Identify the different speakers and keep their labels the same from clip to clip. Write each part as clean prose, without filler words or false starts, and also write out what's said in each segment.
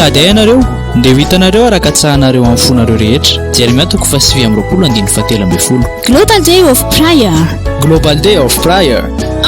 Speaker 1: mitady ianareo dia ho hitanareo araka-tsahanareo amin'ny fonareo rehetra. Jeremia 9:7
Speaker 2: Global Day of Prayer.
Speaker 1: Global Day of Prayer.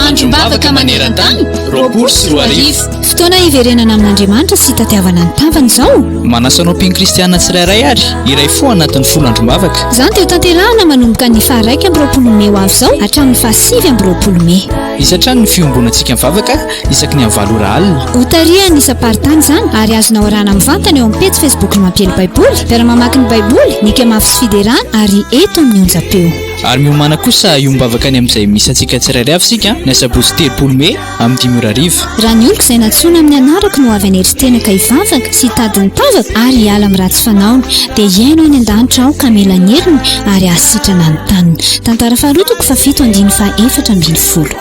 Speaker 2: Androm-bavaka maneran-tany
Speaker 1: 20
Speaker 2: fotoana iverenana amin'Andriamanitra sy tatiavana ny tavany izao.
Speaker 1: Manasanao mpino kristiana tsirairay ary iray fo anatin'ny folo androm-bavaka.
Speaker 2: Izany dia ho tanterahana manomboka ny 1 Mey ho avy izao hatramin'ny 5 Mey.
Speaker 1: Isatrany ny fiombonantsika mivavaka isaky ny amin'ny 7 alina.
Speaker 2: Ho tarihany isa-paritany izany ary azonao arahana mivantana eo amin'ny pejy Facebook ny mampiely baiboly, miara mamaky ny baiboly, ny kemafy sy fiderana ary eto amin'ny onjam-peo.
Speaker 1: Ary miomana kosa iombavaka ny amin'izay misy antsika tsirairay avy sika ny asabotsy 3 Mey amin'ny 5:00.
Speaker 2: Raha ny oloko izay natsoina amin'ny anarako no avy aneritena ka hivavaka sy hitady ny tavaka ary hiala amin'ny ratsy fanaony dia iaino any an-danitra aho ka mila ny heriny ary ahasitrana ny taniny. Tantara faharotoko 7:4.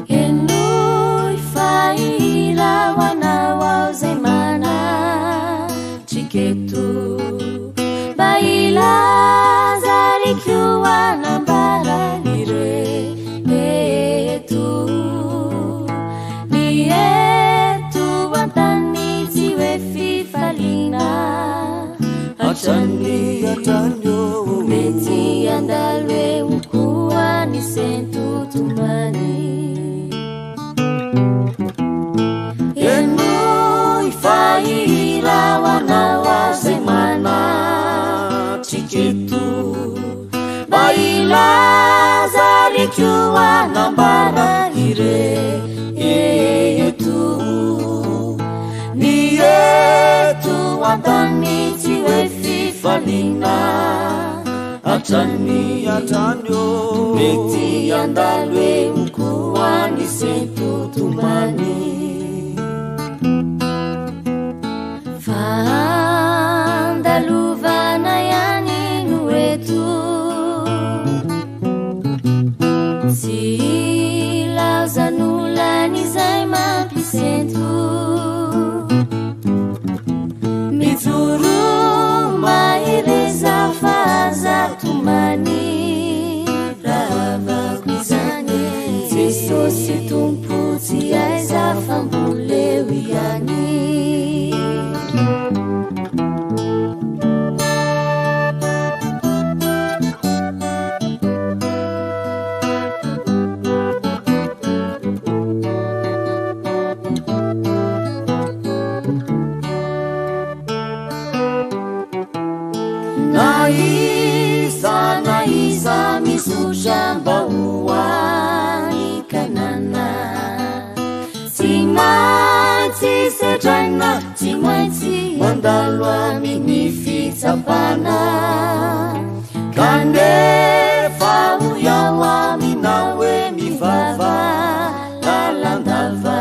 Speaker 3: Enoi faila wana wauzemana chiketu baila zarikiwa nambara nire etu ni etu watani ziwe
Speaker 4: atrany
Speaker 3: mety andalo hoe okoa ny sentotomany enoy fahira hoanao azay manatriketo mba ilaza rikyo anambara eto ny eto antany tsy hoe fifalina atrany mety andalo hoe okoa ny sentotomany fandalovana ihany no eto tsy laozan'olany izay mampisento mijoro mahireza fahazatomany ravako izany jesosy tompo tsy aiza famboleo ihany naiza mizotra mba hoany kanana tsy maintsy sedraina tsy maintsy mandalo amin'ny fitsapana kanefa ho iaho amina hoe mivava lalandava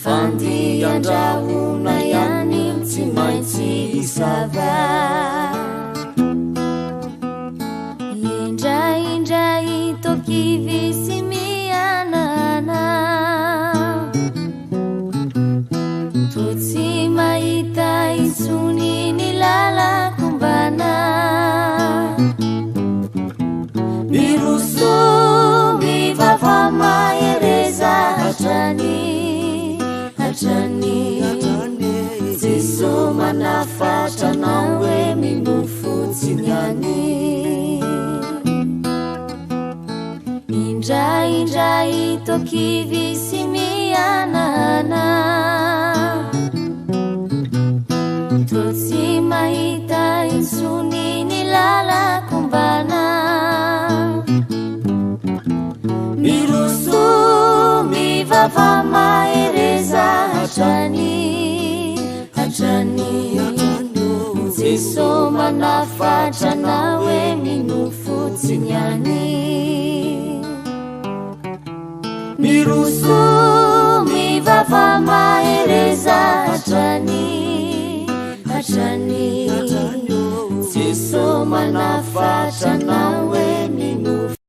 Speaker 3: fandiandrahona ihany tsy maintsy isava indraindray tokivy sy mianana to tsy mahita intsony ny lalakombana miroso mivava mahereza hatrany jeso manafatranao hoe mimofotsinyany indraindray tokivy sy mianana to tsy mahita intsony ny lalakombana miroso mivava mahereza hatrany jeso manafatranao hoe mimofotsinyany miroso mivava mahereza hatrany jeso manafatranao hoe mimofotsinyany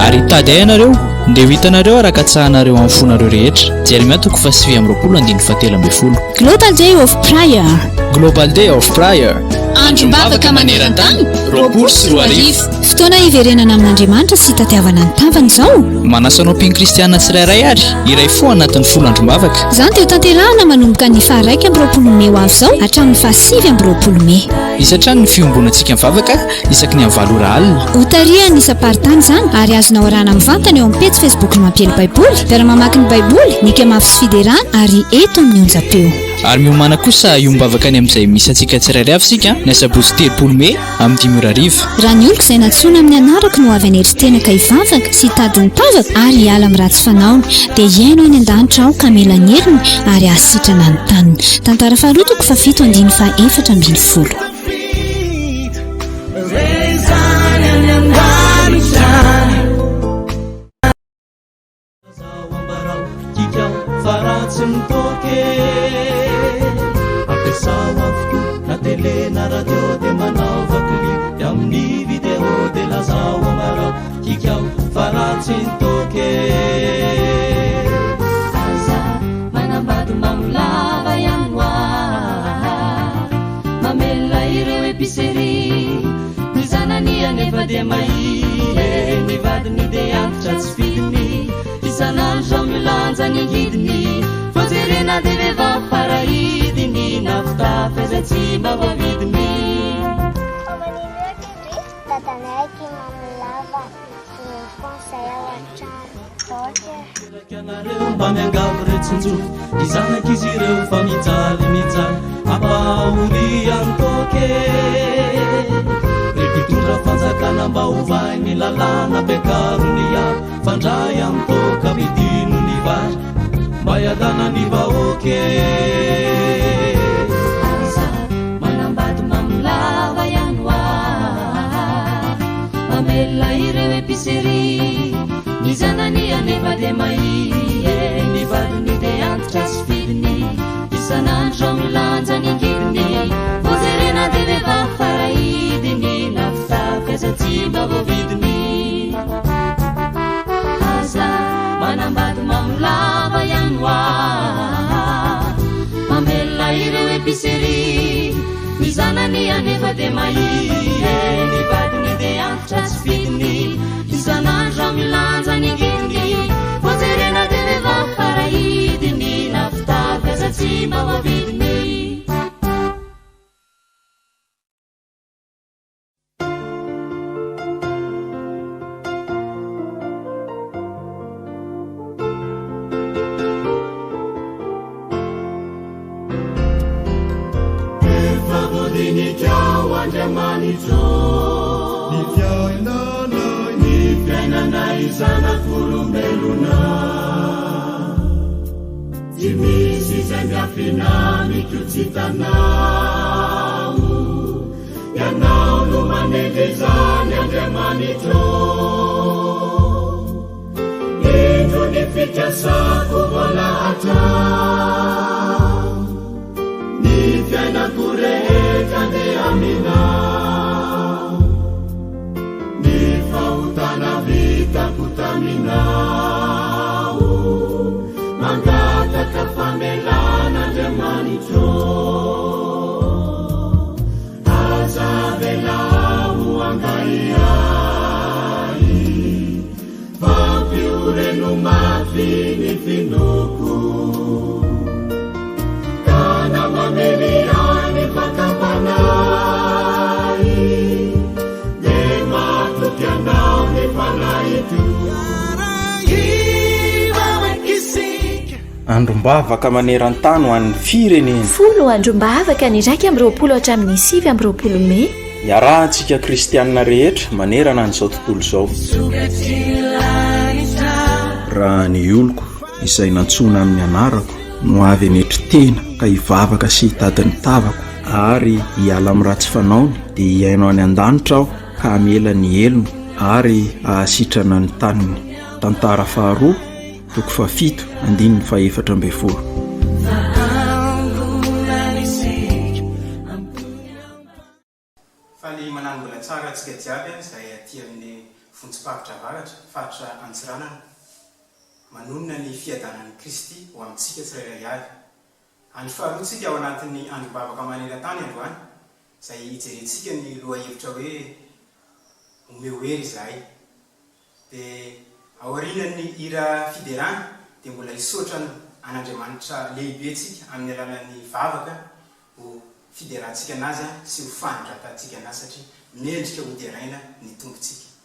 Speaker 1: ary tady ianareo ndia ho hitanareo arakatsahanareo amin'ny fonareo rehetra jeremia 7:17
Speaker 2: Global Day of Prayer.
Speaker 1: Global Day of Prayer
Speaker 2: andro-bavaka maneran-tany
Speaker 1: 24
Speaker 2: fotoana hiverenana amin'Andriamanitra sy tatiavana ny tavany izao
Speaker 1: manasanao mpino kristianina tsirairay ary iray fo anatin'ny folo andro-bavaka
Speaker 2: izany dia ho tanterahana manomboka ny 9 Mey ho avy izao hatramin'ny 9 Mey
Speaker 1: isatrany ny fiombonantsika mivavaka isaky ny amin'ny 7 alina
Speaker 2: ho tarihany isa-paritany izany ary azonao arahana mivantana eo amin'ny pejy Facebook ny mampiely baiboly vera mamaky ny baiboly nika mafy sy fiderana ary eto amin'ny onjam-peo
Speaker 1: ary miomana kosa iombavaka any amin'izay misy antsika tsirairay avy sika ny asabotsy 3 Mey amin'ny 5:00
Speaker 2: raha ny oloko izay natsoina amin'ny anarako no avy aneritsenaka hivavaka sy tadiny tavaka ary hiala amin'ny ratsy fanaony dia hiaino any an-danitra aho ka mila ny heriny ary ahasitrana ny taniny tantara faharotoko 7:4
Speaker 4: na tele na radio de manao vakli amin'ny video de lazao amara kikao faratsin toke
Speaker 3: aza manambady mamolava yanwa mamela ireo épicerie mizanany anefa de mai nivadiny de antitra tsy fidiny isanandro zao milanja ny angidiny Pozerena de vevafaraidiny naftafezatsy mavavidiny
Speaker 5: dadanaiky mamilava conseil ao an-trano
Speaker 4: Ianareo mba miangavy retsinjo izanaky izy ireo fa mijaly ampahory antoke repitondra fanjakana mba hovay ny lalàna bekarony a fandray antoka midino ny vary mba iadana ny vahoke
Speaker 3: aza manambady mamilava ihany hoa mamela ireo episery ny zanany anefa de mahiye ny valony de antitra sy fidiny isanandro zao milanja ny angidiny pozerena de vevafaraidiny nafitafiazatsy mbavovidiny aza manambady mamilava ihany hoa mamela ireo episery ny zanany anefa de mahiye ny valony de antitra sy fidiny isanandro zao milanja ny angidiny pozerena de vevafaraidiny nafitafiazatsy mbavovidiny
Speaker 4: Ny fiainana izanak'olombelona tsy misy izay miafina mikotsitanao ianao no manendezany Andriamanitro indro ny fikasako volahatra ny fiainako rehetra nde aminao ny fahotana vitako taminao mangataka famelan'Andriamanitro aza velao angaiai fampioreno mafy ny finoko kana mameliany fakapanay de matokianao ny fanaito
Speaker 6: andrombavaka maneran-tany ho an'ny firenena
Speaker 7: folo andrombavaka ny raiky amby roapolo hatramin'ny 9 amby roapolo Mey
Speaker 6: iarahantsika kristianina rehetra manerana an'izao tontolo izao raha ny oloko izay nantsoina amin'ny anarako no avy anetry tena ka hivavaka sy hitady ny tavako ary hiala amin'ny ratsy fanaony dia hiaino any an-danitra aho ka hamela ny elony ary ahasitrana ny taniny tantara faharoa toko fafito andininy faefatra amby folo
Speaker 8: faly manambola tsara atsika jiaby izay aty amin'ny fontsipavitra varatra faritra Antsiranana manonona ny fiadanan'i Kristy ho amintsika tsirairay avy any faharoatsika ao anatin'ny andrombavaka maneran-tany androany izay hijerentsika ny loha hevitra hoe omehoery izahay dia aorianan'ny hira fiderana dia mbola hisotra an'Andriamanitra lehibetsika amin'ny alalan'ny vavaka ho fiderantsika anazy sy ho fanidratantsika anazy satria mendrika ho deraina ny tombontsika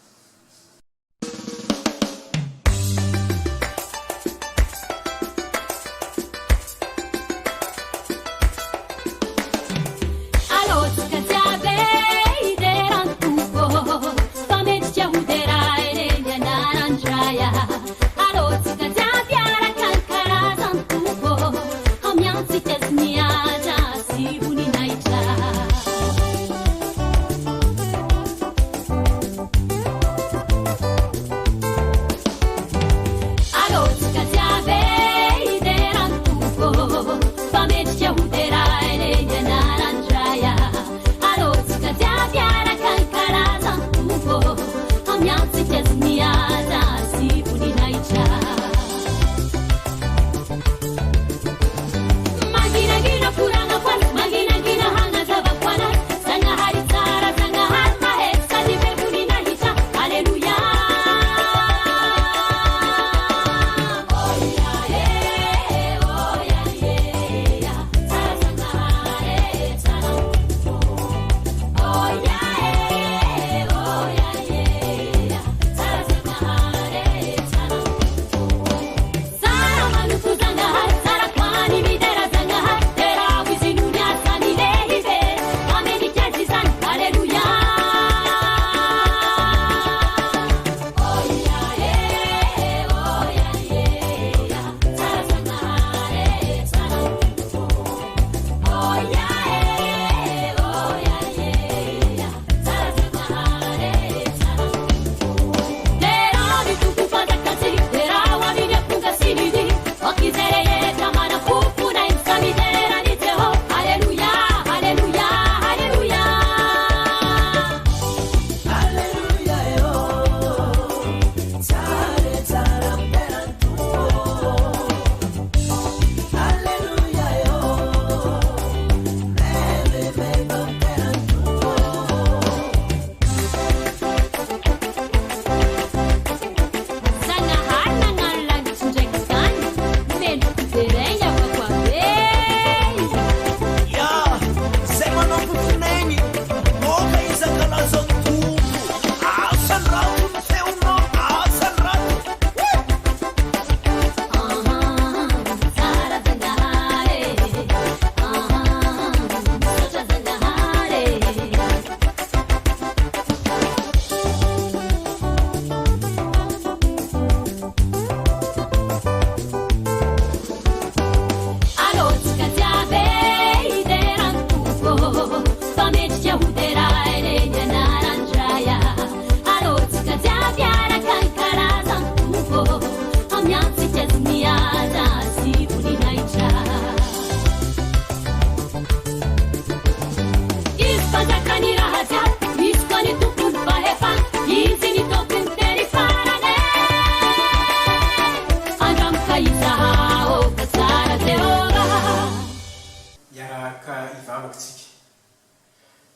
Speaker 8: famakytsika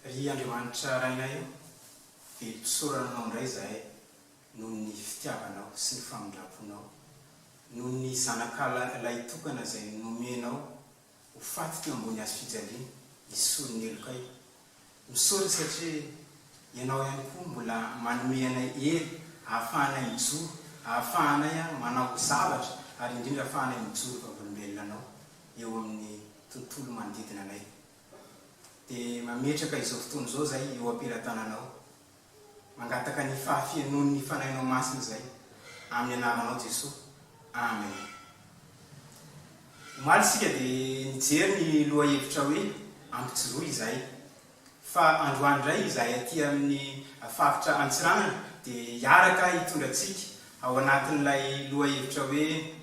Speaker 8: ry andriamanitra rainay io dia mpisorananao indray zahay noho ny fitiavanao sy ny famindraponao noho ny zanak'alay tokana izay nomenao ho faty teo ambony azo fijaliana isorony elokay misory satria ianao ihany koa mbola manome anay hery ahafahanay mijoro ahafahanay manao zavatra ary indrindra ahafahanay mijoro vavolombelona anao eo amin'ny tontolo manodidina anay dia mametraka izao fotoana izao zay eo ampelantananao mangataka ny fahafianohony ny fanahinao masina zay amin'ny anaranao Jesosy, amen. Omaly isika dia nijery ny loha hevitra hoe ampijoroa izahay fa androany indray izahay aty amin'ny faritra Antsiranana dia hiaraka hitondratsika ao anatin'ilay loha hevitra hoe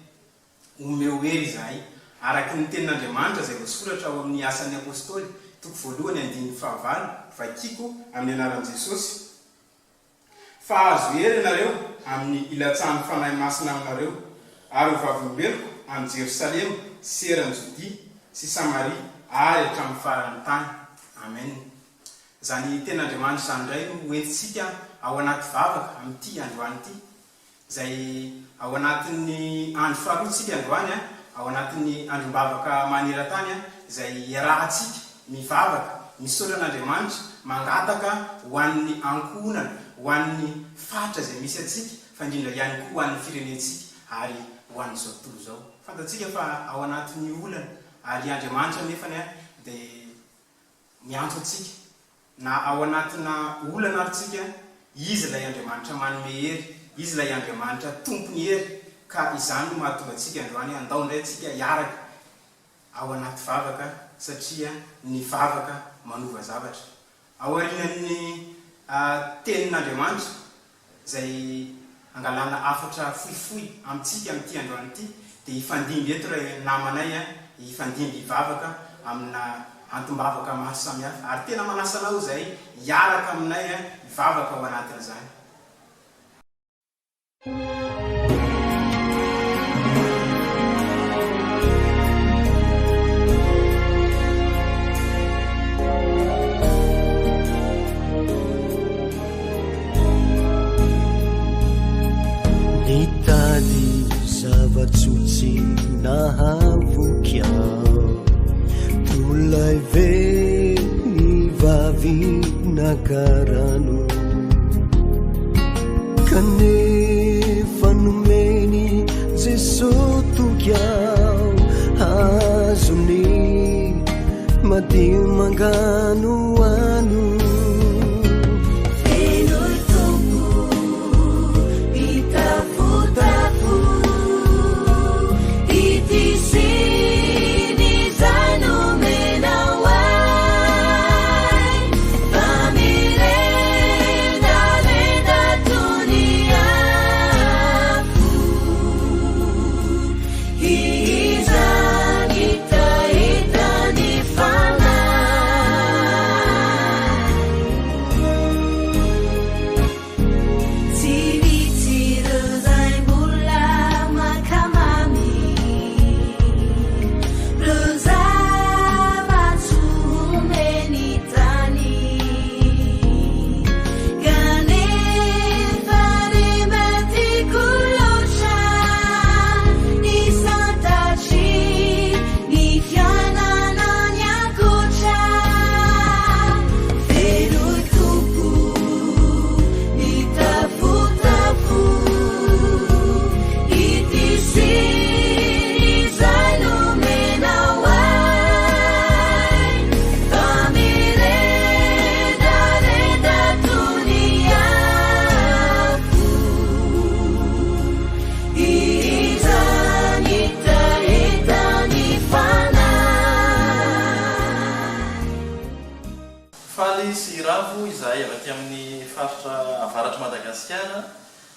Speaker 8: omeo hery izahay araky ny tenin'Andriamanitra izay voasoratra ao amin'ny asan'ny apôstôly toko voalohany 9:9 vakiko amin'ny anaran'i Jesosy. Fa azo hery ianareo amin'ny ilatsan'ny fanahy masina aminareo ary ho vavolombeloko amin'ny Jerosalema sy eran'ny Jodia sy Samaria ary hatramin'ny faran'ny tany, amen. Zany tenin'Andriamanitra zany indray no entintsika ao anaty vavaka amin'ity androany ity izay ao anatin'ny andro faharoatsika androany ao anatin'ny androm-bavaka maneran-tany izay iarahantsika mivavaka misaotra an'Andriamanitra mangataka ho an'ny ankohonana ho an'ny fatra izay misy atsika fa indrindra ihany koa ho an'ny firenentsika ary ho an'izao tontolo izao. Fantatsika fa ao anatin'ny olana ary Andriamanitra nefany dia miantso atsika na ao anatina olana aritsika izy ilay Andriamanitra manome hery, izy ilay Andriamanitra tompony hery ka izany no mahatonga atsika androany andao indray atsika hiaraka ao anaty vavaka satria ny vavaka manova zavatra. Ao aorian'ny tenin'Andriamanitra izay angalana afatra fohifohy amintsika amin'ity androany ity dia hifandimby eto ilay namanay hifandimby vavaka amina antom-bavaka maro samihafa ary tena manasanao izay hiaraka aminay hivavaka ao anatin'izany.
Speaker 9: Nitady zava-tsotsy nahavoky aho tolay ve ny vavy nakarano kanefa nomeny Jesosy toky aho azony madio mangano ano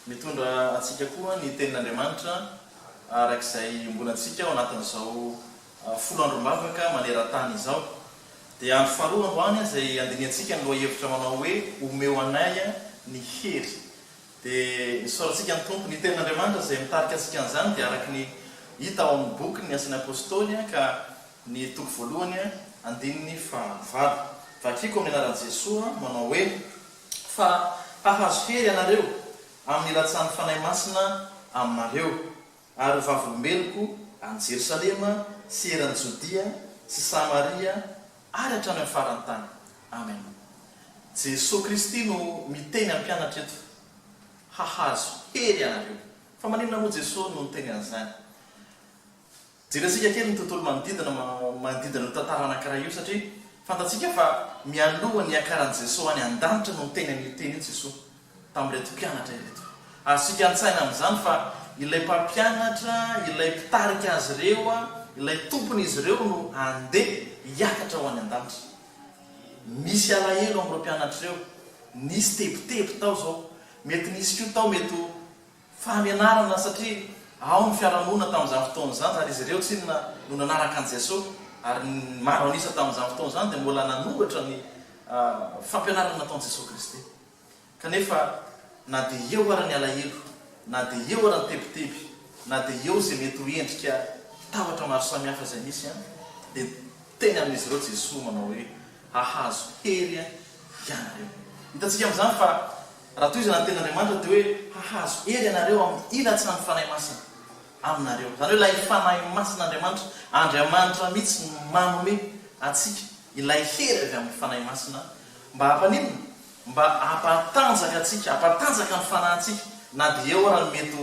Speaker 10: mitondra atsika koa ny tenin'Andriamanitra arak'izay mbolantsika ao anatin'izao folo androm-bavaka maneran-tany izao dia andro faharoa androany izay andiniantsika ny loha hevitra manao hoe omeo anay ny hery dia nisoratsika ny tompo ny tenin'Andriamanitra izay mitarika atsika an'izany dia araky ny hita ao amin'ny boky ny asan'ny apôstôly ka ny toko voalohany andininy fahavalo vakiko amin'ny anaran'i Jesosy manao hoe fa hahazo hery ianareo amin'ny ilatsany fanahy masina aminareo ary vavolombeloko any Jerosalema sy eran'ny Jodia sy Samaria ary hatrany amin'ny farany tany. Amen. Jesosy Kristy no miteny amin'ny mpianatra eto hahazo hery ianareo. Fa maninona moa Jesosy no miteny an'izany? Jerentsika kely ny tontolo manodidina tantara anankiray io satria fantatsika fa mialoha ny akaran'i Jesosy any an-danitra no miteny amin'ny teny io Jesosy tamin'ireto mpianatra ireto. Ary sika antsaina amin'izany fa ilay mpampianatra, ilay mpitarika azy ireo, ilay tompony izy ireo no andeha hiakatra ho any an-danitra. Misy alahelo amin'ireo mpianatra ireo, nisy tebotebo tao zao, mety nisy koa tao mety fahamianarana satria ao ny fiarahamonina tamin'izany fotoana zany ary izy ireo tsy no nanaraka an' Jesosy ary maro anisa tamin'izany fotoana zany dia mbola nanoratra ny fampianarana nataon'i Jesosy Kristy. Kanefa na dia eo ara ny alahelo, na dia eo ara ny teboteby, na dia eo izay mety ho endrika tavatra maro samihafa izay misy dia teny amin'izy ireo Jesosy manao hoe hahazo hery ianareo. Hitantsika amin'izany fa raha toy izy nanten'Andriamanitra dia hoe hahazo hery ianareo amin'ny ilatsany fanahy masina aminareo. Zany hoe ilay fanahy masin'Andriamanitra, Andriamanitra mihitsy manome atsika ilay hery avy amin'ny fanahy masina mba hampaninona, mba hampatanjaka atsika, hampatanjaka ny fanahintsika na dia eo raha mety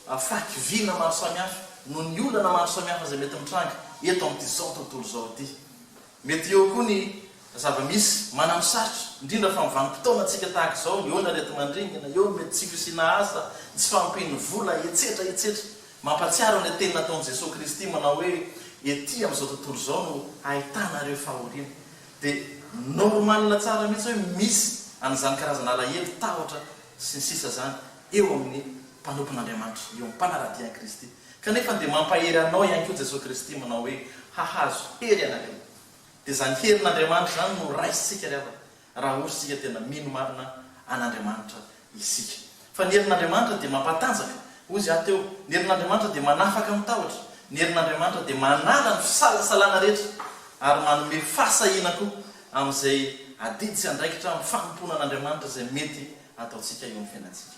Speaker 10: fakiviana maro samihafa no ny olana maro samihafa izay mety mitranga eto amin'izao tontolo izao ity. Mety eo koa ny zava-misy manamsarotra indrindra fa mivanim-potoana atsika tahaka izao, eo na rety mandringana, eo mety tsy fisiana asa, tsy fampiny vola etsetra mampatsiaro ny teny nataon'i Jesosy Kristy manao hoe ety amin'izao tontolo izao no ahitanareo fahoriana. Dia normalina tsara mihitsy hoe misy an'izany karazana alahelo tahotra sy ny sisa zany eo amin'ny mpanompon'Andriamanitra, eo amin'ny mpanaradian'i Kristy. Kanefa dia mampahery anao ihany koa Jesosy Kristy manao hoe hahazo hery ianareo. Dia zany herin'Andriamanitra zany no raisitsika raha ohatra isika tena mino marina an'Andriamanitra isika. Fa ny herin'Andriamanitra dia mampatanjaka. Hoy izy teo, ny herin'Andriamanitra dia manafaka mitahatra, ny herin'Andriamanitra dia manala ny fisalasalana rehetra ary manome fahasahiana koa amin'izay adidy sy andraikitra amin'ny fanompoana an'Andriamanitra izay mety ataontsika eo amin'ny fiainantsika.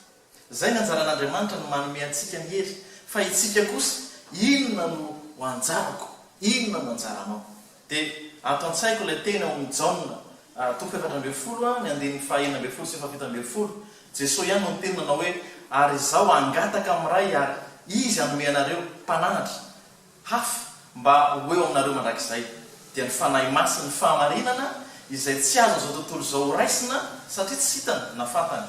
Speaker 10: Izay ny anjaran'Andriamanitra no manome antsika ny hery, fa itsika kosa inona no ho anjarako, inona no anjaranao. Dia ato an-tsaiko ilay teny ao amin'ny Jaona 4:7, ny andininy 4:9 sy 7:7, Jesosy ihany no teny nanao hoe ary izao angataka amin'ray ary izy hanome anareo mpananatra hafa mba ho eo aminareo mandrakizay. Dia ny fanahy masina, ny fahamarinana izay tsy azo izao tontolo izao raisina satria tsy hitany na fantany,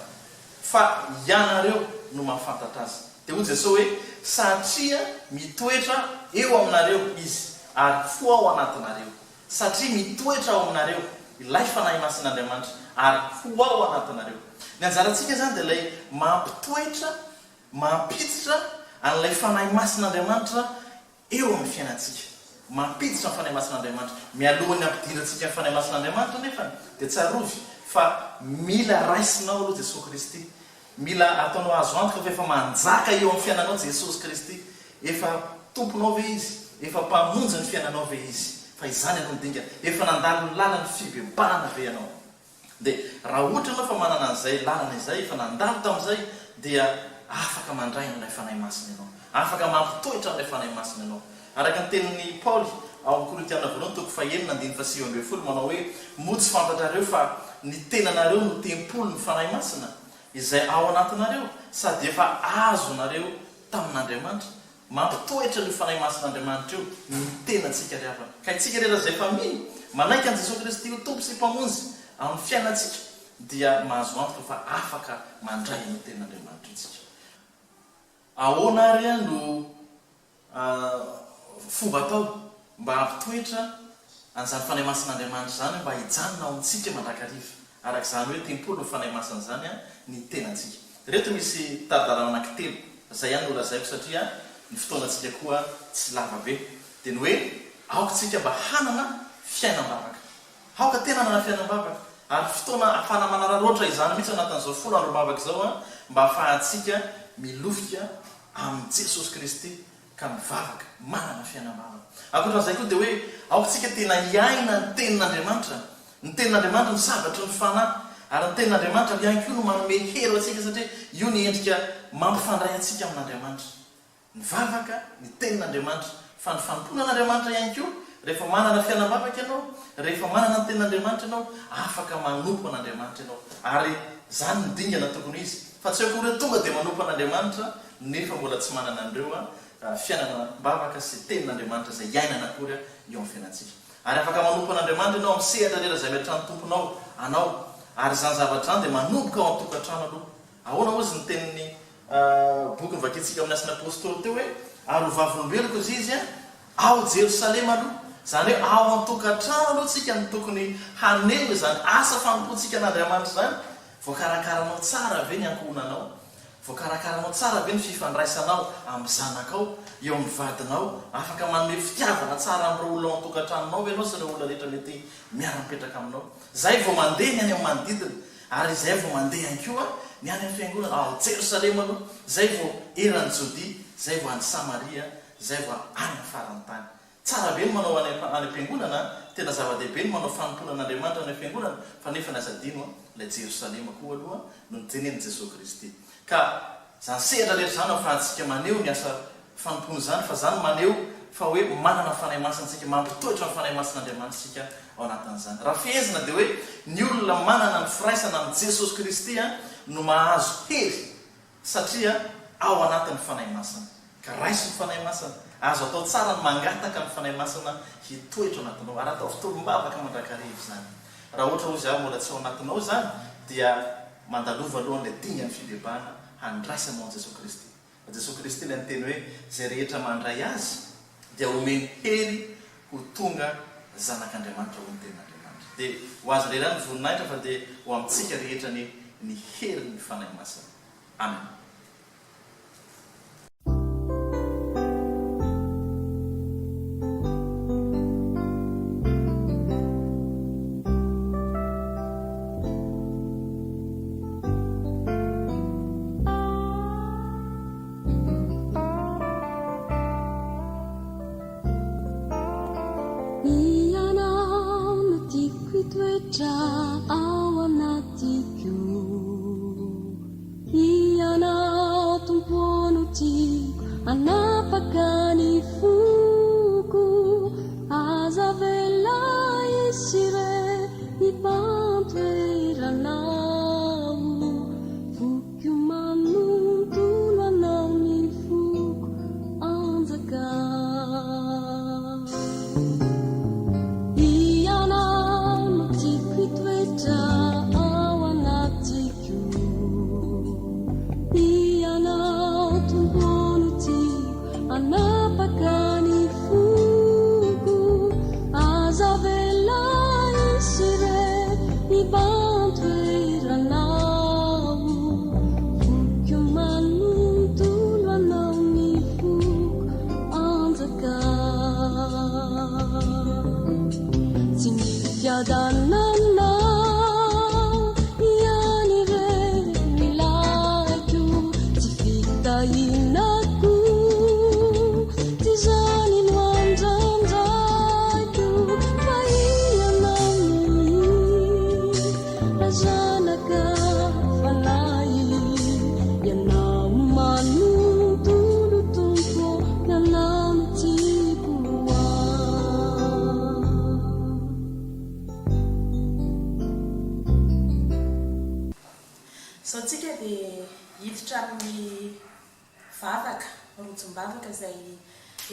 Speaker 10: fa ianareo no mahafantatra azy. Dia hoy Jesosy hoe satria mitoetra eo aminareo izy ary fo ao anatinareo. Satria mitoetra ao aminareo ilay fanahy masin'Andriamanitra ary fo ao anatinareo. Ny anjarantsika zany dia ilay mampitoetra, mampiditra an'ilay fanahy masin'Andriamanitra eo amin'ny fiainantsika. Mampiditra ny fanahy masin'Andriamanitra. Mialohan'ny ampidirantsika ny fanahy masin'Andriamanitra nefa dia tsarovy fa mila raisinao aloha Jesosy Kristy. Mila ataonao azo antoka fa efa manjaka eo amin'ny fiainanao Jesosy Kristy. Efa tomponao ve izy? Efa mpamonjy ny fiainanao ve izy? Fa izany aloha ndinga, efa nandalo ny lalany fibebahana ve ianao? Dia raha ohatra ianao fa manana an'izay lalana izay, efa nandalo tamin'izay, dia afaka mandray n'ilay fanahy masina ianao, afaka mampitoetra n'ilay fanahy masina ianao. Araka ny tenin'ny Paoly ao amin'ny Korintiana 2:1-9 manao hoe moa tsy fantatrareo fa ny tenanareo no tempolo ny fanahy masina izay ao anatinareo sady efa azonareo tamin'Andriamanitra. Mampitoetra ny fanahy masin'Andriamanitra eo ny tenantsika rehefa. Ka itsika rehetra izay fa mino manaiky an' Jesosy Kristy ho tompo sy mpamonjy amin'ny fiainantsika dia mahazo antoka fa afaka mandray ny tenan'Andriamanitra itsika. Ahoana ary no fomba atao mba hampitoetra an'izany fanahy masin'Andriamanitra zany mba hijanona ao amintsika mandrakariva. Arak'izany hoe tempolo ny fanahy masina zany ny tenantsika. Reto misy taridarana anankitelo izay ihany no lazaiko satria ny fotoanantsika koa tsy lava be. Dia ny hoe aoka tsika mba hanana fiainam-bavaka. Aoka tena hanana fiainam-bavaka. Ary fotoana ahafahana manararoatra izany mihitsy anatin'izao folo andro mavaka izao mba ahafahantsika milofika amin'ny Jesosy Kristy ka mivavaka manana fiainam-bavaka akoatran'izay koa dia hoe aotsika tena iaina ny tenin'Andriamanitra ny tenin'Andriamanitra ny sabatry ny fanahy ary ny tenin'Andriamanitra ihany koa no manome hery atsika satria io ny endrika mampifandray atsika amin'Andriamanitra mivavaka ny tenin'Andriamanitra fa ny fanomponan'Andriamanitra ihany koa rehefa manana fiainam-bavaka ianao rehefa manana ny tenin'Andriamanitra ianao afaka manompo an'Andriamanitra ianao ary zany ny dingana tokony izy fa tsy hoe koa tonga dia manompo an'Andriamanitra nefa mbola tsy manana an'ireo fiainam-bavaka sy tenin'Andriamanitra izay iainana akory eo amin'ny fiainantsika ary afaka manompo an'Andriamanitra ianao amin'ny sehatra rehetra izay miatrano tomponao anao ary zany zavatra zany dia manomboka ao amin'ny tokantrano aloha ahoana ozy ny tenin'ny boky nivakitsika amin'ny asina apôstôly teo hoe ary ho vavolombeloko izy ao Jerosalema aloha zany hoe ao amin'ny tokantrano aloha tsika ny tokony haneho zany asa fanompontsika an'Andriamanitra zany voakarakaranao tsara ve ny ankohonanao voakarakaranao tsara ve ny fifandraisanao amin'ny zanakao eo amin'ny vadinao afaka manome fitiavana tsara amin'ireo olona ao amin'ny tokantranonao ianao sy ireo olona rehetra mety miara-mipetraka aminao zay vao mandeha ny any amin'ny manodidina ary zay vao mandeha ihany koa ny any amin'ny fiangonana ao Jerosalema aloha zay vao eran'ny Jodia zay vao any Samaria zay vao any amin'ny farany tany tsara be ny manao any am-piangonana tena zava-dehibe ny manao fanomponan'Andriamanitra any am-piangonana fa nefa ny azadino ilay Jerosalema koa aloha no nitenen'i Jesosy Kristy ka zany sehatra rehetra zany ahafahantsika maneho ny asa fanompony zany fa zany maneho fa hoe manana fanahy masinantsika mampitoetra ny fanahy masin'Andriamanitra sika ao anatin'izany raha fihezina dia hoe ny olona manana ny firaisana amin'ny Jesosy Kristy no mahazo hery satria ao anatin'ny fanahy masina ka raiso ny fanahy masina azo atao tsara ny mangataka ny fanahy masina hitoetra ao anatinao ary atao fitolom-bavaka mandrakarivo zany raha ohatra ozy aho mbola tsy ao anatinao zany dia mandalova alohan'ilay dinga ny fibebahana handraisanao Jesosy Kristy Jesosy Kristy ilay nyteny hoe zay rehetra mandray azy dia omeny hery ho tonga zanak'Andriamanitra ho ny tenin'Andriamanitra dia ho azy lehilahy ny voninahitra fa dia ho amintsika rehetra ny hery ny fanahy masina amen.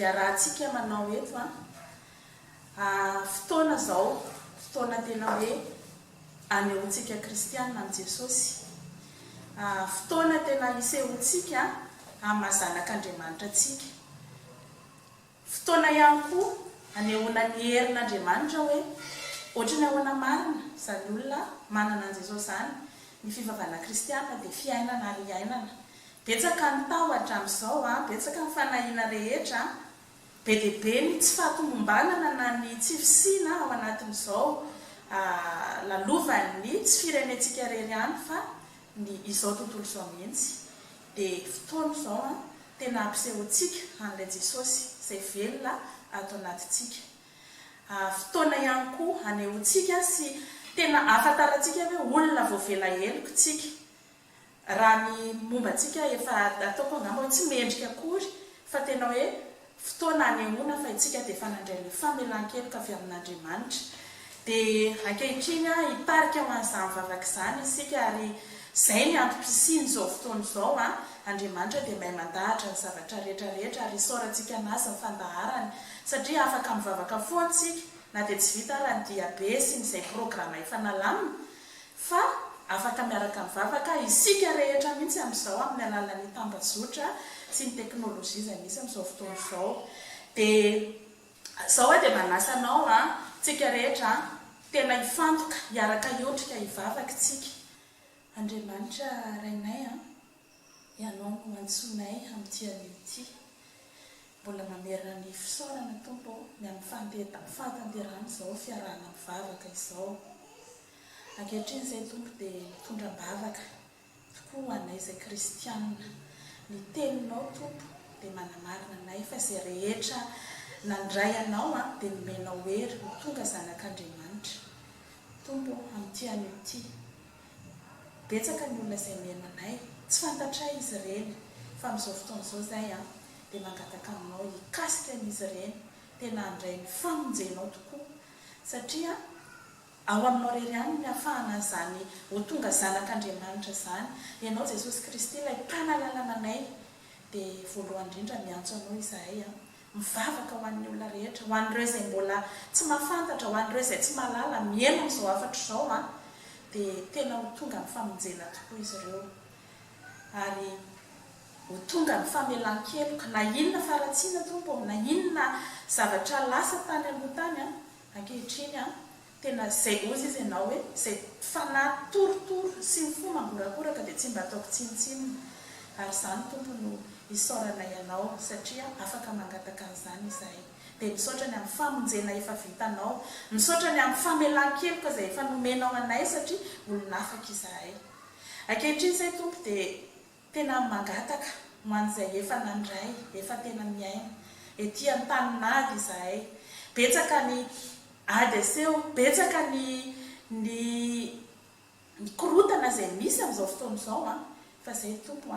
Speaker 11: Rahantsika manao eto fotoana zao fotoana tena hoe anehoantsika kristianina amin'ny Jesosy fotoana tena isehontsika amin'ny mahazanak'Andriamanitra atsika fotoana ihany koa anehoana ny herin'Andriamanitra hoe ohatra ny ahoana marina zany olona manana an Jesosy zany ny fivavahana kristianina dia fiainana ary iainana betsaka ny tao hatramin'izao betsaka ny fanahiana rehetra be dia be ny tsy fahatomombanana na ny tsy fisina ao anatin'izao lalovany tsy firenentsika rery ihany fa ny izao tontolo izao mihitsy dia fotoana izao tena ampisehoantsika an'ilay jesosy izay velona ato anatintsika. Fotoana ihany koa anehoantsika sy tena afantarantsika hoe olona voavela heloko tsika. Raha ny mombantsika efa ataoko angamba hoe tsy mendrika akory fa tena hoe fotoana anehoana fa itsika dia efa nandray ilay famelan-keloka avy amin'Andriamanitra. Dia ankehitriny hitarika ho an'izany vavaka izany isika ary izay ny antom-pisiny izao fotoana izao Andriamanitra dia mahay mandahatra ny zavatra rehetrarehetra ary isaorantsika anazy ny fandaharany satria afaka mivavaka foantsika na dia tsy vita raha ny diabesy izay programa efa nalamina fa afaka miaraka mivavaka isika rehetra mihitsy amin'izao amin'ny alalan'ny tambazotra sy ny teknôlôjia izay misy amin'izao fotoana izao. Dia izao dia manasa anao tsika rehetra tena hifantoka hiaraka iotrika hivavaka tsika. Andriamanitra rainay ianao no antsonay amin'ity an'ity. Mbola mamerina ny fisaorana tompo ny amin'ny fahatanterana izao fiarahana mivavaka izao. Ankehitriny izay tompo dia mitondra-bavaka tokoa anay izay kristianina. Ny teninao tompo dia manamarina anay fa izay rehetra nandray anao dia nomenao hery ho tonga zanak'Andriamanitra. Tompo amin'ity an'ity betsaka ny olona izay meno anay tsy fantatray izy ireny fa amin'izao fotoana izao izay dia mangataka aminao hikasika an'izy ireny tena handray ny famonjenao tokoa satria ao aminao rery ihany ny ahafahana izany ho tonga zanak'Andriamanitra izany. Ianao Jesosy Kristy ilay mpanalalana anay dia voalohany indrindra miantso anao izahay mivavaka ho an'ny olona rehetra, ho an'ireo izay mbola tsy mahafantatra, ho an'ireo izay tsy mahalala miaino amin'izao hafatra izao dia tena ho tonga ny famonjena tokoa izy ireo ary ho tonga ny famelan-keloka na inona faratsiana tompo na inona zavatra lasa tany aloha tany ankehitriny tena izay ozy izy ianao hoe izay fanahy torotoro sy ny fo mangorakoraka dia tsy mba ataoko tsinitsinina ary izany tompo no isaorana ianao satria afaka mangataka an'izany izahay. Dia misaotra ny amin'ny famonjena efa vitanao, misaotra ny amin'ny famelan-keloka izay efa nomenao anay satria olona afaka izahay. Ankehitriny izay tompo dia tena mangataka ho an'izay efa nandray efa tena miaina ety an-taninady izahay. Betsaka ny adeseo, betsaka ny korotana izay misy amin'izao fotoana izao fa izay tompo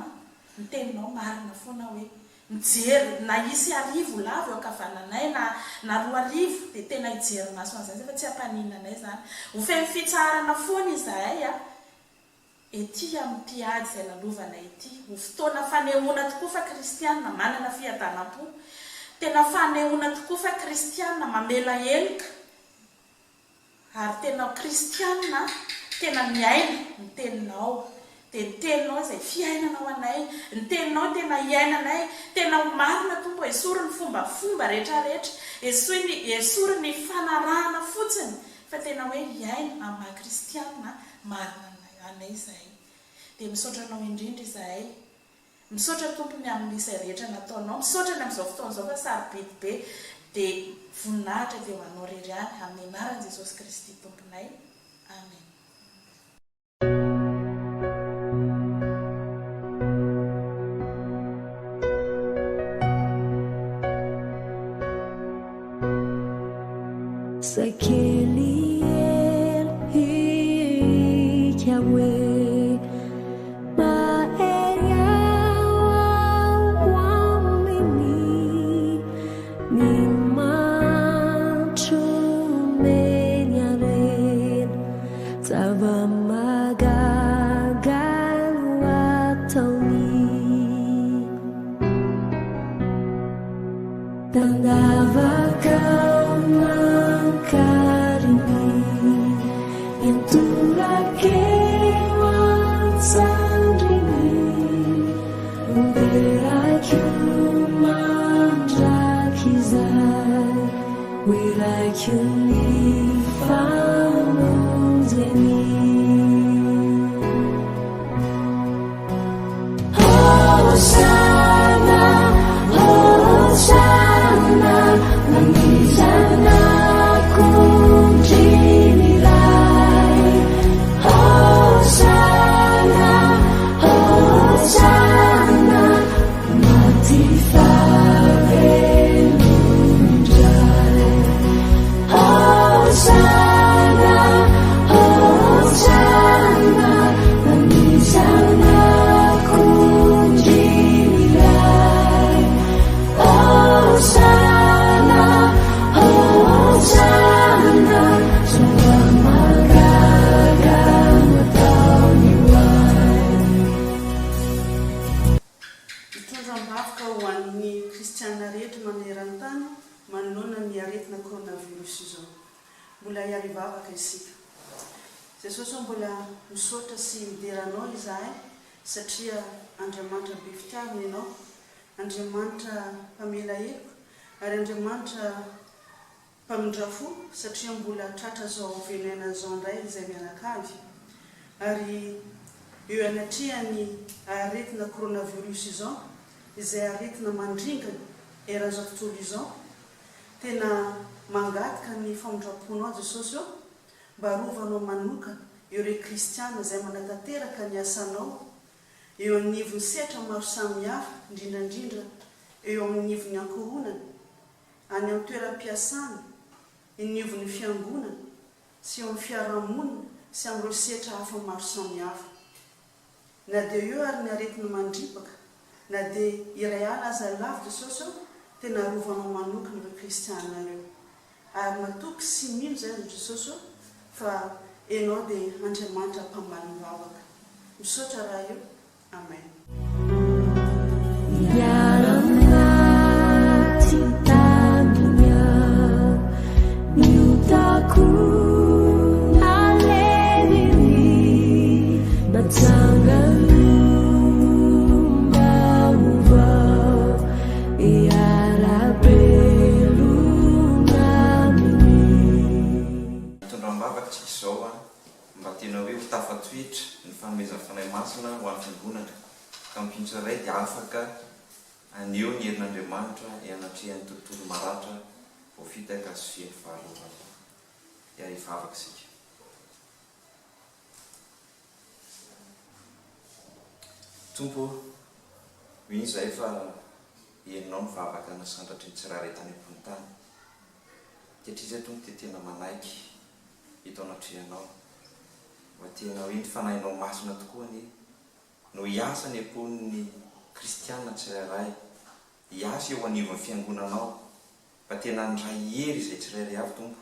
Speaker 11: ny teninao marina foana hoe mijery na isy arivo lava eo ankavananay na 2 arivo dia tena hijery maso an'izany fa tsy hampanina anay izany. Ho feno fitsarana foana izahay ety amin'ity ady izay lalovana ety. Ho fotoana fanehoana tokoa fa kristianina manana fiadanam-po, tena fanehoana tokoa fa kristianina mamela heloka ary tena kristianina tena miaina ny teninao. Dia ny teninao izay fiainanao anay, ny teninao tena hiainanay, tena marina tompo esory ny fombafomba rehetrarehetra, esory ny fanarahana fotsiny fa tena hoe hiaina amin'ny maha-kristianina marina anay izahay. Dia misaotra anao indrindra izahay, misaotra tompony amin'izay rehetra nataonao, misaotra ny amin'izao fotoana izao fa sarobidy be dia voninahitra dia ho anao rery any amin'ny anaran'i Jesosy Kristy tomponay. Amen.
Speaker 3: Sakeli Yahweh Maeria Wamini Nimachu Menyaren Tava Magagal Watoni Tandava Mati
Speaker 12: virus izao mbola iarivavaka isika jesosy mbola misaotra sy mideranao izahay satria Andriamanitra be fitiavana ianao Andriamanitra mpamela heloka ary Andriamanitra mpamindrafo satria mbola tratra zao venena zao indray izay mianakavy ary eo anatriany aretina coronavirus izao izay aretina mandringana eran'izao tontolo izao tena mangataka ny famindraponao Jesosy eo mba rovanao manoka ireo kristiana izay manatanteraka ny asanao eo anivon'ny sehatra maro samihafa indrindrandrindra eo amin'ny nivon'ny ankohonana any amin'ny toeram-piasana nivon'ny fiangonana sy eo amin'ny fiarahamonina sy amin'ireo sehatra hafa maro samihafa na dia eo ary ny aretina mandripaka na dia iray ala aza lafo Jesosy eo tena rovanao manokana ireo kristiana ireo ary matoky sy mino zay Jesosy eo fa ianao dia Andriamanitra mpambany mivavaka misaotra raha eo amen
Speaker 13: tafatoetra ny fanomezana fanahy masina ho an'ny fiangonana ka mipinitra ray dia afaka aneo ny herin'Andriamanitra ianatrehan'ny tontolo maratra ho fitaka sy fieny fahalovana dia hivavaka isika. Tompo, hoy izay fa henonao mivavaka nasandratra ny tsirairay tany ambony tany satria zay tompo dia tena manaiky hita anatrehanao mba tena hoe ny fanahinao masina tokoa no hiasa ny amponin'ny kristiana tsirairay hiasa eo anivon'ny fiangonanao mba tena ndray hery izay tsirairay avy tompo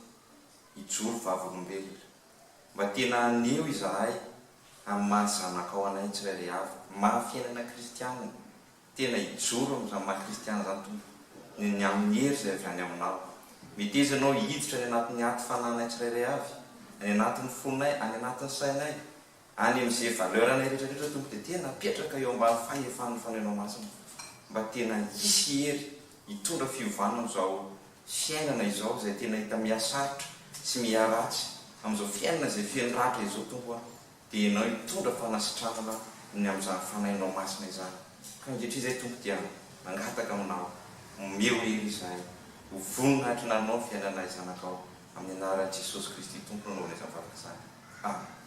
Speaker 13: hijoro vavolombelona mba tena aneo izahay amin'ny mahazanakao anay tsirairay avy mahafiainana kristiana tena hijoro amin'izany maha-kristiana zany tompo ny amin'ny hery izay avy any aminao mitezanao hiditra ny anatin'ny aty fananay tsirairay avy any anatin'ny fonay any anatin'ny sainay any amin'izay valeranay rehetrarehetra tompo dia tena petraka eo ambany fahefan'ny fanahinao masina mba tena hisy hery hitondra fiovana amin'izao fiainana izao izay tena hita mihasarotra sy miharatsy amin'izao fiainana izay fianratra izao tompo dia ianao hitondra fanasitranana ny amin'izany fanahinao masina izany ka ankehitriny izay tompo dia mangataka aminao meo hery izahay ho voninahitra nanao fiainana izanakao amin'ny anaran'i Jesosy Kristy tompo nanao ny zavavaka izany. Amen.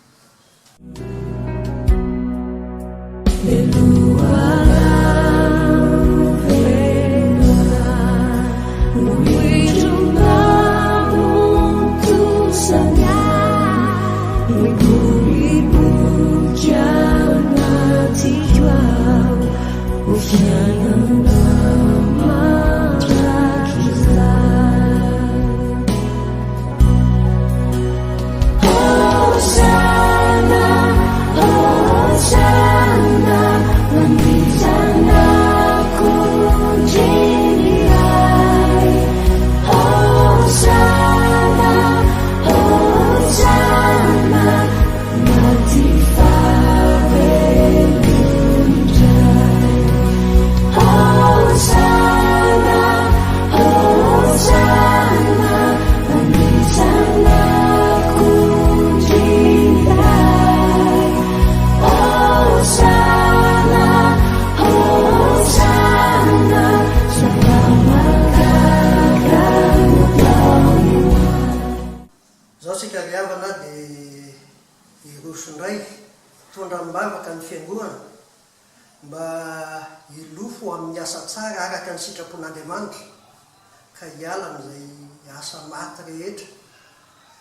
Speaker 14: ka hiala amin'izay asa maty rehetra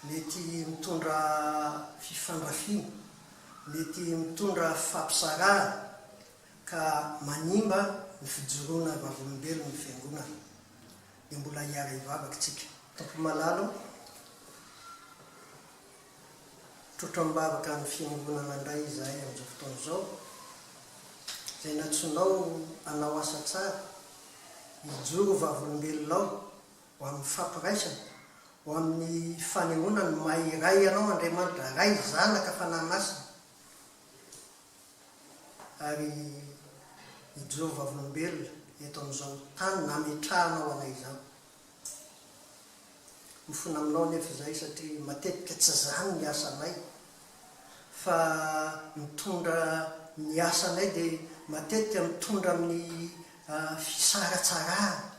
Speaker 14: mety mitondra fifandrafiana mety mitondra fampisarana ka manimba ny fijoroana vavolombelona ny fiangonana dia mbola hiara hivavaka tsika tompo malalo trotram-bavaka ny fiangonana indray izahay amin'izao fotoana izao izay natsonao anao asa tsara hijoro vavolombelonao ho amin'ny fampiraisana ho amin'ny fanehoanany mahay ray ianao Andriamanitra ray zanaka fanahy masina ary ijoro vavolombelona eto amin'izao tany nametrahanao anay izao. Mifona aminao nefa izay satria matetika tsy zany ny asanay fa mitondra ny asanay dia matetika mitondra amin'ny fisaratsarana,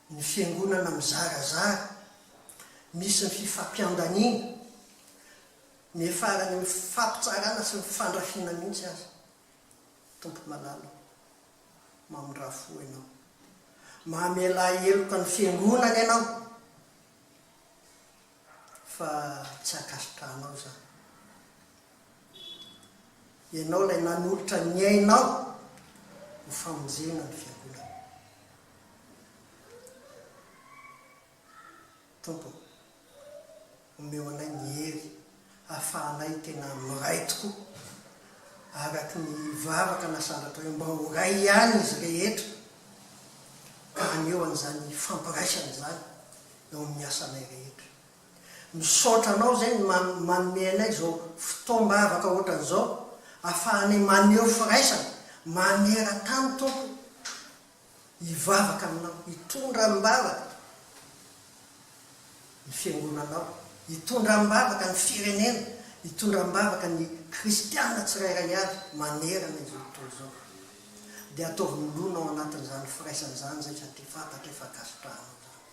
Speaker 14: ny fiangonana mizarazara, misy ny fifampiandaniana, ny farany mifampitsarana sy ny fifandrafiana mihitsy aza. Tompo malala mamindra fo ianao, mamela eloka ny fiangonana ianao fa tsy akasitranao zany. Ianao ilay nanolotra ny ainao ho famonjena ny fiangonana. Tompo, omeo anay ny hery ahafahanay tena miray tokoa araky ny vavaka nasandatra hoe mba ho ray ihany izy rehetra ka aneo an'izany fampiraisany zany eo amin'ny asanay rehetra. Misaotra anao zay ny manome anay zao fotoam-bavaka ohatran'izao ahafahanay maneho firaisana maneran-tany tompo hivavaka aminao, hitondra mibavaka ny fiangonanao, hitondra mibavaka ny firenena, hitondra mibavaka ny kristiana tsirairay avy manerana izao tontolo zao. Dia ataovy milona ao anatin'izany firaisana zany zay satria fantatra efa akasitrahanao zany.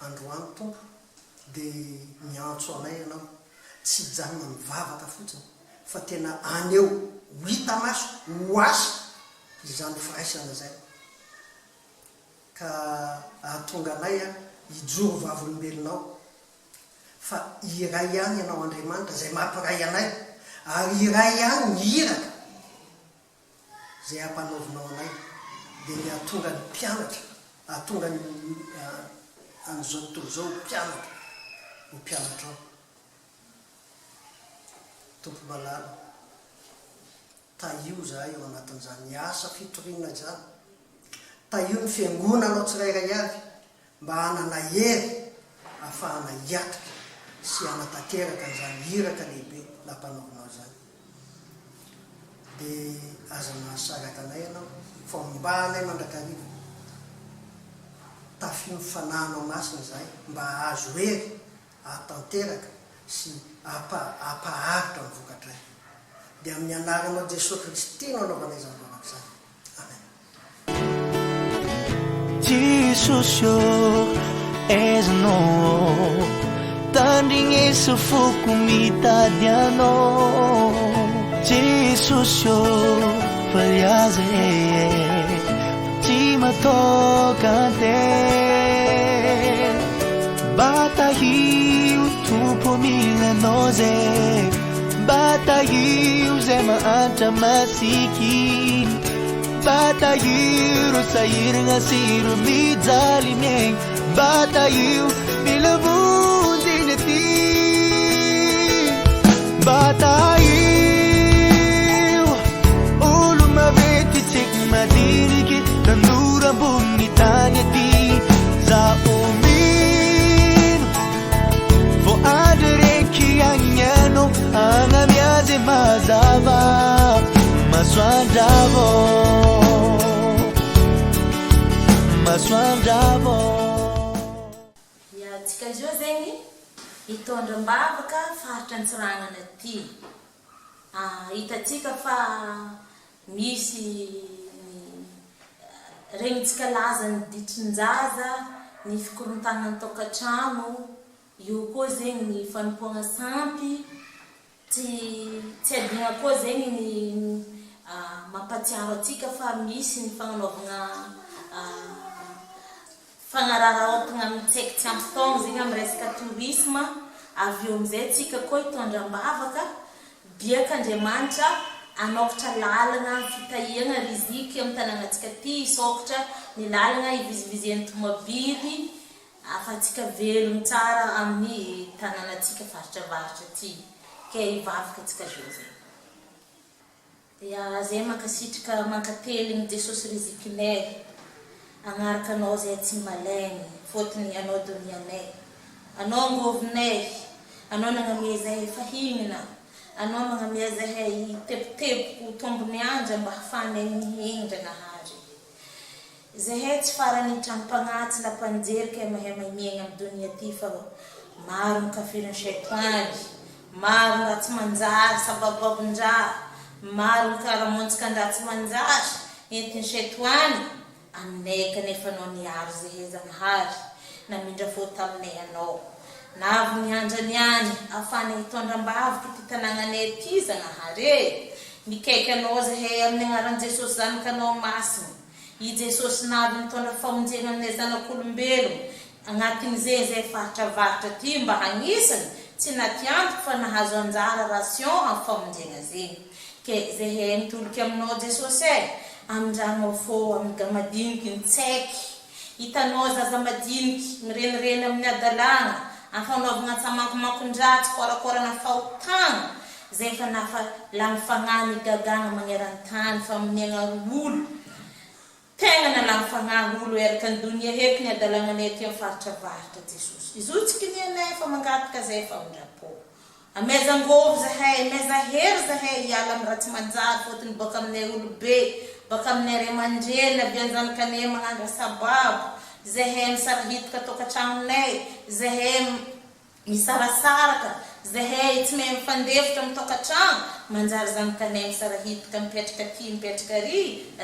Speaker 14: Androany tompo dia miantso anay ianao tsy hijanona mivavaka fotsiny fa tena aneo ho hita maso ho asa izany firaisana zay ka ahatonga anay hijoro vavolombelonao fa iray ihany ianao Andriamanitra zay mampiray anay ary iray ihany ny hiraka zay hampanaovinao anay dia ny ahatonga ny mpianatra ahatonga ny an'izao tontolo zao ho mpianatra ao. Tompo malala taio zahay eo anatin'izany asa fitoriana zany, taio ny fiangonanao tsirairay avy mba hanana hery ahafahana hiatrika sy hanatanteraka an'izany hiraka lehibe nampanaovinao zany. Dia aza mahasaraka anay ianao fa mba anay mandrakariva tafio ny fanahinao masina zahay mba ahazo hery ahatanteraka sy ampaharitra ny vokatray. Dia amin'ny anaranao Jesosy Kristy no anaovanay izany vavaka izany. Amen.
Speaker 9: Jesus eznao tandrignesa foko mitady anao. Jesus faliaza tsy matoka te batahio tompo milanao zay batahio zay mahantra masiky batahio ro sahirana sy ro mijaly miaigny batahio milavondiny aty batahio olo mavety tseky madiniky tanora ambony tany aty za omino vo andro reky agnano agnamiazy mazava masoandravo masoandravo.
Speaker 11: Tsika zao zegny hitondram-bavaka faritra an-tsiranana aty. Hitatsika fa misy regnitsika laza ny ditrin-jaza, ny fikorontana ny tokantrano, io koa zegny ny fanompoana sampy, tsy adina koa zegny ny mampatsiaro atsika fa misy ny fagnanaovana fagnararaotana mitseky tsy ampy taogno zegny amin'ny resaka tourisme. Avy eo amizay tsika koa hitondram-bavaka biak'Andriamanitra anokatra lalana fitahiana riziky amin'ny tanànatsika ty, isokatra ny lalana hivizivizen'ny tomobily afatsika velogno tsara amin'ny tanànatsika faritra varitra ty. Ke hivavaka tsika zao zegny. Ya zay mankasitraka mankateligny Jesosy rizikinay agnaraka anao zay tsy malaigny fôtony anao donianay, anao ngovinay, anao nagnamia zahay fahinana, anao magnamia zahay tepotepoko tombony andra mba hafanay mihindragnahary. Zahay tsy farany trampagnatsy lapanjery kay mahay miaigna amin'ny donia ty fa maro mikafiriny shaitany, maro nga tsy manjary sabababon-draha, maro mikaramontsika ndraha tsy manjary entiny shaitany aminay kanefa anao niaro zahay zagnahary namindra fô taminay anao navy niandraniany afana hitondram-bavika ty tanagnanay ty zagnahary mikaiky anao zahay amin'ny agnaran'i Jesosy zanakanao masina i Jesosy navy mitondra famonjena aminay zanak'olombelogno agnatin'izay zay fahatravaritra ty mba hagnisany tsy natiantoko fa nahazo anjara ration amin'ny famonjena zegny ke zahay mitoliky aminao Jesosy amindragnao fô amin'ny gamadiniky nitsaiky hitanao zaza madiniky mirenireny amin'ny adalagna afanaovagna tsamakomakondratsy korakorana fahotagna zay fa nafa lany fagnano igagagna magneran-tany fa amin'egna olo tegna nalany fagnano olo eraka andonia heky ny adalagnanay ty amin'ny faritra Jesosy izotsiky nianay fa mangataka zay fa ondrapô amezangovo zahay mezahery zahay hiala amin'ny raha tsy manjary fôtony baka aminay olo be baka aminay ray aman-dreny avianjanakanay magnandra sababo zahay misarahitaka tokantranonay zahay misarasaraka zahay tsy mahay mifandefitra amin'ny tokantrano manjary zanakanay misarahitaka mipetraka ty mipetraka ry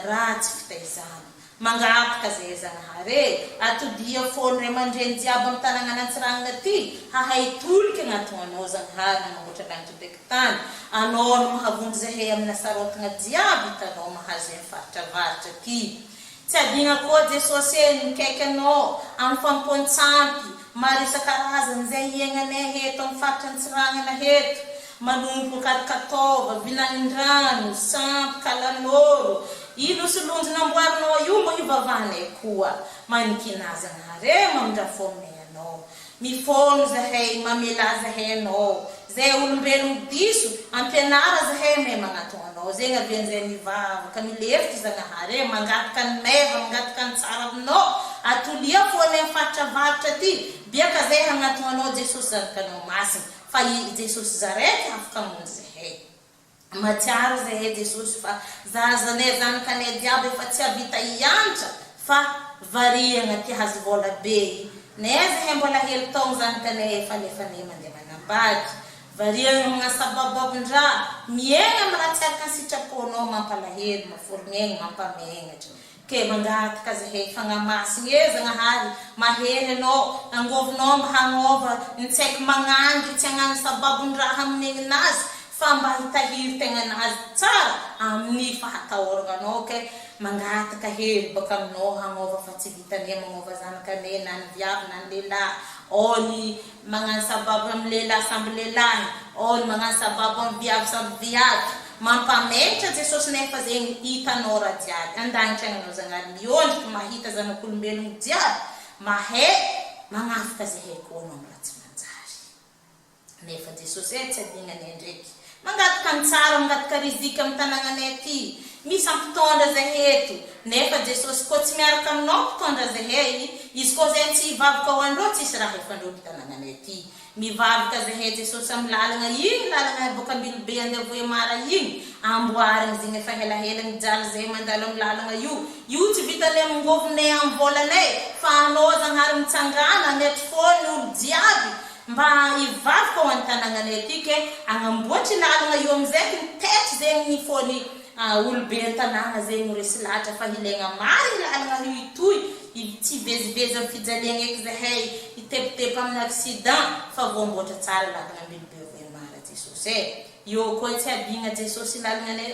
Speaker 11: raha tsy fitaizana mangataka zay zagnahary atodia fôny ray aman-dreny jiaby amin'ny tanagnana antsiragnana ty hahay toliky agnatin'ny anao zagnahary nanamboatra lanitra ndraiky tany anao no mahavonjy zahay amin'ny asarotagna jiaby hitanao mahazo amin'ny faritra ty tsy adigna koa Jesosy mikaiky anao amin'ny fampontsampy maro isan-karazany zay iaignanay heto amin'ny faritra antsiragnana heto manompo katikatova vinanin-drano sampy kalanoro ilosolonjo namboarinao io mba hivavahanay koa manikinazy zagnahary mamindra fôminay anao mifono zahay mamela zahay anao zay olombelogno diso ampianara zahay may magnatogna anao zegny avian'izay mivavaka milefitra zagnahary mangataka ny meva mangataka ny tsara aminao atolia fôny amin'ny faritra ty biaka zay hagnatogna anao Jesosy zanakanao masina fa i Jesosy zaraiky afaka amonjy zahay matsiaro zahay Jesosy fa zazanay zanakanay jiaby efa tsy avita hiantra fa variagna ty hazo vola be nay zahay mbola hely taogno zanakanay efa nefanay mandeha manambady variagna mga sabababon-draha miaigna amin'ny raha tsy araka ny sitraponao mampalahelo maforognaigny mampamagnatra ke mangataka zahay fagnamasina zagnahary maheny anao angovinao mba hagnova nitsaiky magnandry tsy hagnano sababon-draha amin'ny aignazy fa mba hitahiry tegna anazy tsara amin'ny fahatahôragnanao ke mangataka hely baka aminao hagnova fa tsy vitanay magnova zanakanay na ny viavy na ny lehilahy ny magnano sababo amin'ny lehilahy samby lehilahy ny magnano sababo amin'ny viavy samby viavy mampamaitra Jesosy nefa zegny hitanao raha jiaby andanitra agnanao zagnahary miondriky mahita zanak'olombelogno jiaby mahay magnafaka zahay koa anao raha tsy manjary nefa Jesosy tsy adinanay ndraiky mangataka ny tsara mangataka rizika amin'ny tanagnanay ty misy ampitondra zahay eto nefa Jesosy koa tsy miaraka aminao mpitondra zahay izy koa zay tsy hivavaka ho andreo tsisy raha efandreo tanagnanay ty mivavaka zahay Jesosy amin'ny lalagna igny lalagna boka ambilobe andeha voemara igny amboarigny zegny efa helahela mijaly zahay mandalo amin'ny lalagna io tsy vitanay amingovinay amin'ny volanay fa anao zagnahary mitsangana metry fôny olo jiaby mba hivavaka ho an-tanagnanay ty ke agnamboatry lalagna io amizay mitetry zegny ny fôny olobe an-tanàgna zegny resy lahatra fa hilaigna marigny lalagna io itoy tsy vezivezy amin'ny fijaliagna eky zahay hitepitepa amin'ny accident fa voamboatra tsara lalagna ambilobe voemara Jesosy io koa tsy adigna Jesosy lalagna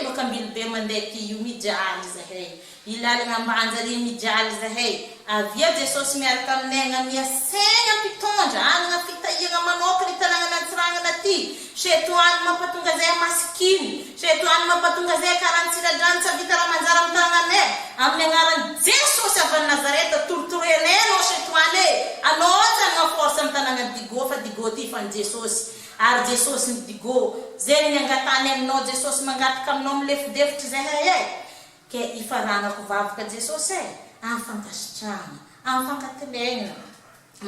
Speaker 11: baka ambilobe mandeha ty io mijaly zahay ilalagna ambanja ry mijaly zahay avia Jesosy miaraka aminay agnamia saigna mpitondra anagna fitahiagna manokana hitanagnana antsiragnana ty setoany mampatonga zay masikiny setoany mampatonga zay karantsiradrany tsy avita raha manjara amin'ny tagnanay amin'ny agnaran'i Jesosy avy Nazareta torotoroenay anao setoany anao tsy anafo force amin'ny tanàna digo fa digo ty fa ny jesosy ary jesosy ny digo zegny ny angatany aminao jesosy mangataka aminao amin'ny lefidefitra zay hay ke ifaranako vavaka jesosy amin'ny fankasitrahana amin'ny fankatelegna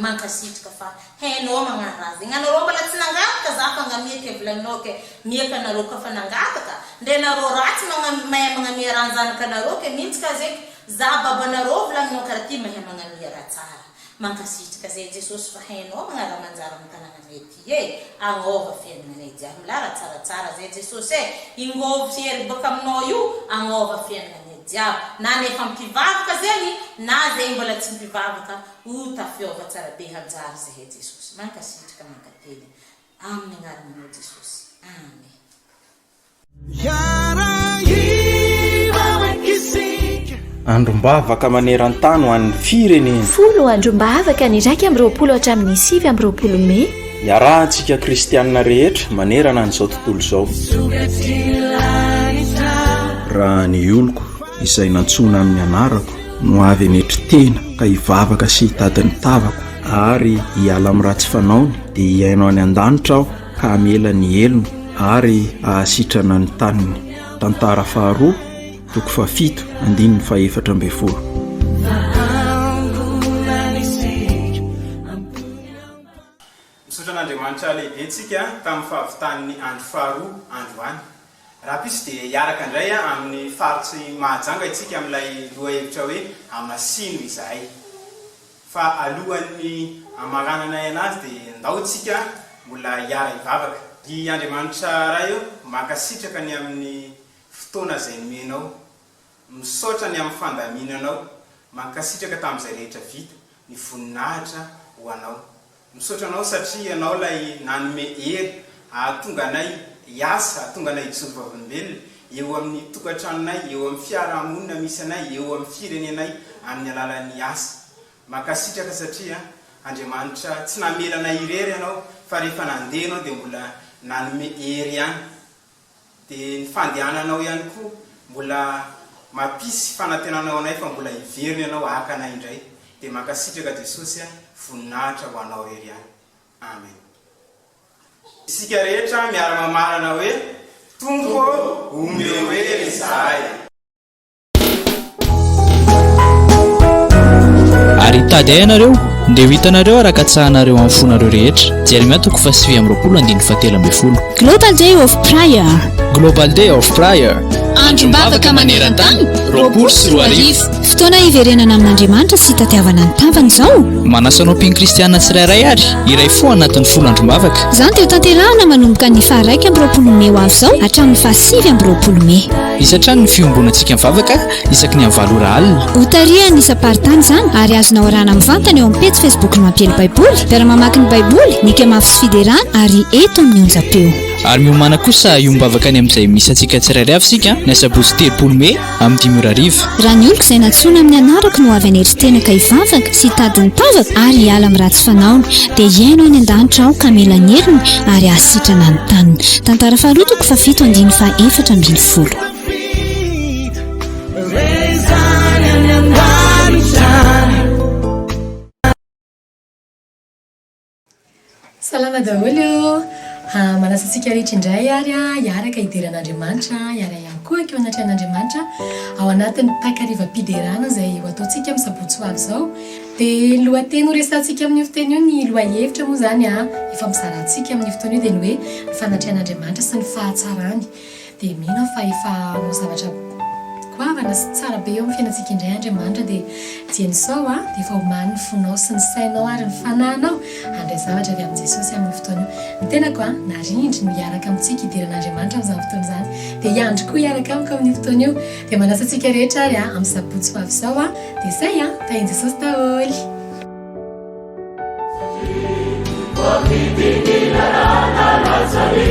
Speaker 11: mankasitraka fa hainao magnarazy gnanareo mbola tsy nangataka za fa ngamiaka volaninao ke miaka anareo ka fa nangataka nde nareo ratsy mahay magnamia ranzanaka anareo ke mintsy ka zegny za babanareo volaninao karaha ty mahay magnamia raha tsara mankasitraka zay jesosy fa hainao magnara-manjara amin'ny tanànanay ty agnova fiainananay jiaby milara tsaratsara zay jesosy ingovy hery baka aminao io agnova fiainananay jiaby na nefa mpivavaka zegny na zegny mbola tsy mpivavaka ho tafiova tsara be hanjary zay jesosy mankasitraka mankately amin'ny agnaranao jesosy amen.
Speaker 6: Androm-bavaka maneran-tany ho an'ny firenena.
Speaker 7: Folo androm-bavaka ny 20 hatramin'ny 7 Mey.
Speaker 6: Iarahantsika kristianina rehetra manerana an'izao tontolo izao. Raha ny oloko izay nantsona amin'ny anarako no avy anetry tena ka hivavaka sy hitady ny tavako ary hiala amin'ny ratsy fanaony dia hiaino any an-danitra aho ka hamela ny elony ary ahasitrana ny taniny. Tantara faharoa toko fafito andininy faefatra amby folo.
Speaker 8: Misaotra an'Andriamanitra lehibe tsika tamin'ny fahavitany andro faharoa andro any. Raha pisy dia hiaraka indray amin'ny faritsy mahajanga itsika amin'ilay lohahevitra hoe amasino izahay. Fa alohan'ny amarananay anazy dia ndaotsika mbola hiara hivavaka. I Andriamanitra raha io mankasitraka ny amin'ny fotoana izay nomenao, misaotra ny amin'ny fandaminanao, mankasitraka tamin'izay rehetra vita, ny voninahitra ho anao. Misaotra anao satria anao lay nanome hery ahatonga anay hiasa, ahatonga anay hijoro vavolombelona eo amin'ny tokantranonay, eo amin'ny fiarahamonina misy anay, eo amin'ny firenenay amin'ny alalan'ny asa. Mankasitraka satria Andriamanitra tsy namela anay irery anao fa rehefa nandeha anao dia mbola nanome hery ihany. Dia ny fandehananao ihany koa mbola mampisy fanantenanao anay fa mbola hiveriny anao haka anay indray. Dia mankasitraka Jesosy voninahitra ho anao rery ihany. Amen. Isika rehetra miara-mamarana hoe tompo omeo izahay.
Speaker 1: Ary tady ianareo ndia ho hitanareo araka-tsahanareo amin'ny fonareo rehetra jeremia toko 7:17
Speaker 2: Global Day of Prayer.
Speaker 1: Global Day of Prayer. Androm-bavaka maneran-tany 24
Speaker 2: fotoana hiverenana amin'Andriamanitra sy tatiavana ny tavany izao.
Speaker 1: Manasanao mpino kristianina tsirairay ary iray fo anatin'ny folo androm-bavaka.
Speaker 2: Izany dia ho tanterahana manomboka ny 21 Mey ho avy izao hatramin'ny 29 Mey.
Speaker 1: Isatrany ny fiombonantsika mivavaka isaky ny amin'ny 7 alina.
Speaker 2: Ho tarihany isa-paritany izany ary azonao arahana mivantana eo amin'ny pejy Facebook ny mampiely baiboly, mpiara mamaky ny baiboly, ny kemafy sy fiderana ary eto amin'ny onjam-peo.
Speaker 1: Ary miomana kosa iombavaka ny amin'izay misy antsika tsirairay avy sika ny asabotsy 3 Mey amin'ny 5:00.
Speaker 2: Raha ny oloko izay natsoina amin'ny anarako no avy aneritena ka hivavaka sy hitady ny tavaka ary hiala amin'ny ratsy fanaony dia hiaino any an-danitra aho ka mila ny heriny ary ahasitrana ny taniny. Tantara faharoa toko 7:4.
Speaker 15: Salama daholo. Manasantsika rehetra indray ary hiaraka hidiran'Andriamanitra, hiara ihany koa akeo anatrehan'Andriamanitra ao anatin'ny pakarivam-piderana izay ho ataontsika amin'ny sabotsy ho avy izao. Dia lohateny ho resantsika amin'ny foteny io ny lohahevitra moa izany efa mizarantsika amin'ny fotoana io dia ny hoe ny fanatrehan'Andriamanitra sy ny fahatsarany. Dia mino fa efa no zavatra goavana sy tsara be eo amin'ny fiainantsika indray Andriamanitra dia jian'izao dia efa homany ny fonao sy ny sainao ary ny fanahinao handray zavatra avy amin'ny Jesosy amin'ny fotoana io. Ny tenako narindry no hiaraka amintsika hidiran'Andriamanitra amin'izany fotoana izany dia hiandry koa hiaraka amiko amin'ny fotoana io dia manasantsika rehetra ary amin'ny sabotsy ho avy izao dia izay tahin Jesosy daholo.
Speaker 3: Wakiti kila rana lazari